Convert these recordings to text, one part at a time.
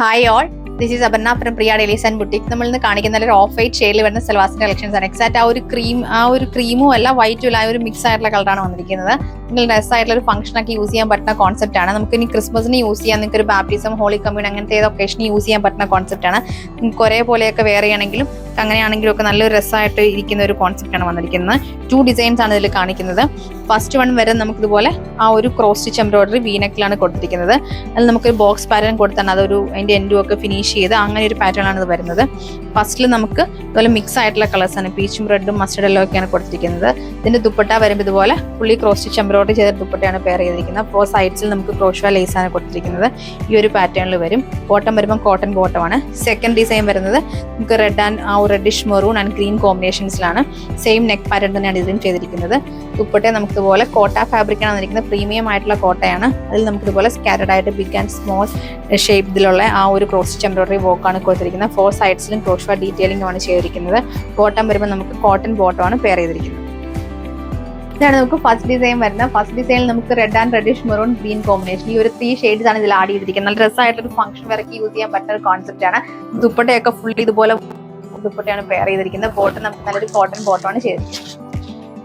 Hi all, this is Aparna from Priya dailies and boutique. നമ്മൾ ഇന്ന് കാണിക്കുന്ന ഒരു ഓഫ് വൈറ്റ് ഷെയ്ഡിൽ വരുന്ന സെൽവാസിന്റെ കളക്ഷൻസ് ആണ്. എക്സാക്ട് ആ ഒരു ക്രീമും അല്ല വൈറ്റും അല്ല, ആ ഒരു മിക്സ് ആയിട്ടുള്ള കളറാണ് വന്നിരിക്കുന്നത്. നിങ്ങൾ ഡ്രസ് ആയിട്ടുള്ള ഒരു ഫംഗ്ഷനൊക്കെ യൂസ് ചെയ്യാൻ പറ്റുന്ന കോൺസെപ്റ്റ് ആണ്. നമുക്ക് ഇനി ക്രിസ്മസിന് യൂസ് ചെയ്യാം, നിങ്ങൾക്ക് ഒരു ബാപ്റ്റിസം, ഹോളി കമ്മ്യൂൺ അങ്ങനത്തെ ഏത് ഒക്കേഷന് യൂസ് ചെയ്യാൻ പറ്റുന്ന കോൺസെപ്റ്റ് ആണ്. നിങ്ങൾക്ക് ഒരേപോലെയൊക്കെ വെയർ ചെയ്യണമെങ്കിലും അങ്ങനെയാണെങ്കിലും ഒക്കെ നല്ലൊരു രസമായിട്ട് ഇരിക്കുന്ന ഒരു കോൺസെപ്റ്റ് ആണ് വന്നിരിക്കുന്നത്. 2 ഡിസൈൻസ് ആണ് ഇതിൽ കാണിക്കുന്നത്. ഫസ്റ്റ് വൺ വരെ നമുക്ക് ഇതുപോലെ ആ ഒരു ക്രോസ് സ്റ്റിച്ച് എംബ്രോയിഡറി വീനെക്കിലാണ് കൊടുത്തിരിക്കുന്നത്. അതിൽ നമുക്കൊരു ബോക്സ് പാറ്റേൺ കൊടുത്താണ് അതൊരു അതിന്റെ എൻഡും ഒക്കെ ഫിനിഷ് ചെയ്ത് അങ്ങനെ ഒരു പാറ്റേൺ ആണ് ഇത് വരുന്നത്. ഫസ്റ്റിൽ നമുക്ക് ഇതുപോലെ മിക്സ് ആയിട്ടുള്ള കളേഴ്സ് ആണ്, പീച്ചും റെഡും മസ്റ്റർഡ് എല്ലോ ഒക്കെയാണ് കൊടുത്തിരിക്കുന്നത്. ഇതിന്റെ ദുപ്പട്ട വരുമ്പോൾ ഇതുപോലെ ഫുള്ളി ക്രോസ് സ്റ്റിച്ച് എംബ്രോയിഡറി ചെയ്ത ദുപ്പട്ടയാണ് പെയർ ചെയ്തിരിക്കുന്നത്. 4 സൈഡ്സിൽ നമുക്ക് ക്രോഷ്വ ലേസ് ആണ് കൊടുത്തിരിക്കുന്നത്. ഈ ഒരു പാറ്റേണിൽ വരും. ബോട്ടം വരുമ്പോൾ കോട്ടൺ ബോട്ടം ആണ്. സെക്കൻഡ് ഡിസൈൻ വരുന്നത് നമുക്ക് റെഡ് ആൻഡ് ആ റെഡിഷ് മെറൂൺ ആൻഡ് ഗ്രീൻ കോമ്പിനേഷൻസിലാണ്. സെയിം നെക്ക് പാറ്റേൺ തന്നെയാണ് ഇതിലും ചെയ്തിരിക്കുന്നത്. ദുപ്പട്ട നമുക്ക് ഇതുപോലെ കോട്ട ഫാബ്രിക് ആണ് വന്നിരിക്കുന്നത്. പ്രീമിയം ആയിട്ടുള്ള കോട്ടയാണ്. അതിൽ നമുക്ക് ഇതുപോലെ സ്കാറ്റർഡ് ആയിട്ട് ബിഗ് ആൻഡ് സ്മോൾ ഷേപ്പിലുള്ള ആ ഒരു ക്രോസ് സ്റ്റിച്ച് എംബ്രോയിഡറി വർക്കാണ് കൊടുത്തിരിക്കുന്നത്. 4 സൈഡ്സിലും ക്രോഷ്വ ഡീറ്റെയിലിംഗ് ആണ് ചെയ്തിരിക്കുന്നത്. ബോട്ടം വരുമ്പോൾ നമുക്ക് കോട്ടൺ ബോട്ടം ആണ് പെയർ ചെയ്തിരിക്കുന്നത്. ഇതാണ് നമുക്ക് ഫസ്റ്റ് ഡിസൈൻ വരുന്നത്. ഫസ്റ്റ് ഡിസൈനിൽ നമുക്ക് red and reddish maroon green combination, ഈ ഒരു 3 ഷെയ്ഡ്സ് ആണ് ഇതിൽ ആഡ് ചെയ്തിരിക്കുന്നത്. നല്ല രസമായിട്ടൊരു ഫംഗ്ഷൻ വരയ്ക്ക് യൂസ് ചെയ്യാൻ പറ്റുന്ന ഒരു കോൺസെപ്റ്റ് ആണ്. ദുപ്പട്ടയൊക്കെ ഫുള്ളി ഇതുപോലെ ദുപ്പട്ടയാണ് പെയർ ചെയ്തിരിക്കുന്നത്. ബോട്ടം നമുക്ക് നല്ലൊരു കോട്ടൺ ബോട്ടം ആണ് ചെയ്തിരിക്കുന്നത്.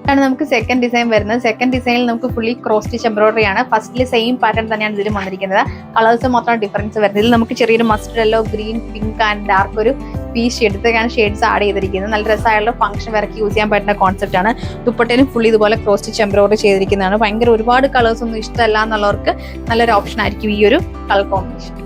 ഇതാണ് നമുക്ക് സെക്കൻഡ് ഡിസൈൻ വരുന്നത്. സെക്കൻഡ് ഡിസൈനിൽ നമുക്ക് ഫുള്ളി ക്രോസ് സ്റ്റിച്ച് എംബ്രോയിഡറി ആണ്. ഫസ്റ്റിൽ സെയിം പാറ്റേൺ തന്നെയാണ് ഇതിലും വന്നിരിക്കുന്നത്. കളേഴ്സ് മാത്രമാണ് ഡിഫറൻസ് വരുന്നത്. ഇതിൽ നമുക്ക് ചെറിയൊരു mustard yellow, green, pink and dark ഒരു പീസ് ഷെയ്ഡൊക്കെയാണ് ഷെയ്ഡ്സ് ആഡ് ചെയ്തിരിക്കുന്നത്. നല്ല രസമായുള്ള ഫംഗ്ഷൻ വരയ്ക്ക് യൂസ് ചെയ്യാൻ പറ്റുന്ന കോൺസെപ്റ്റ് ആണ്. ദുപ്പട്ടയിലും ഫുള്ളി ഇതുപോലെ ക്രോസ് സ്റ്റിച്ച് എംബ്രോയിഡറി ചെയ്തിരിക്കുന്നതാണ്. ഭയങ്കര ഒരുപാട് കളേഴ്സ് ഒന്നും ഇഷ്ടമല്ല എന്നുള്ളവർക്ക് നല്ലൊരു ഓപ്ഷൻ ആയിരിക്കും ഈ ഒരു കളർ കോമ്പിനേഷൻ.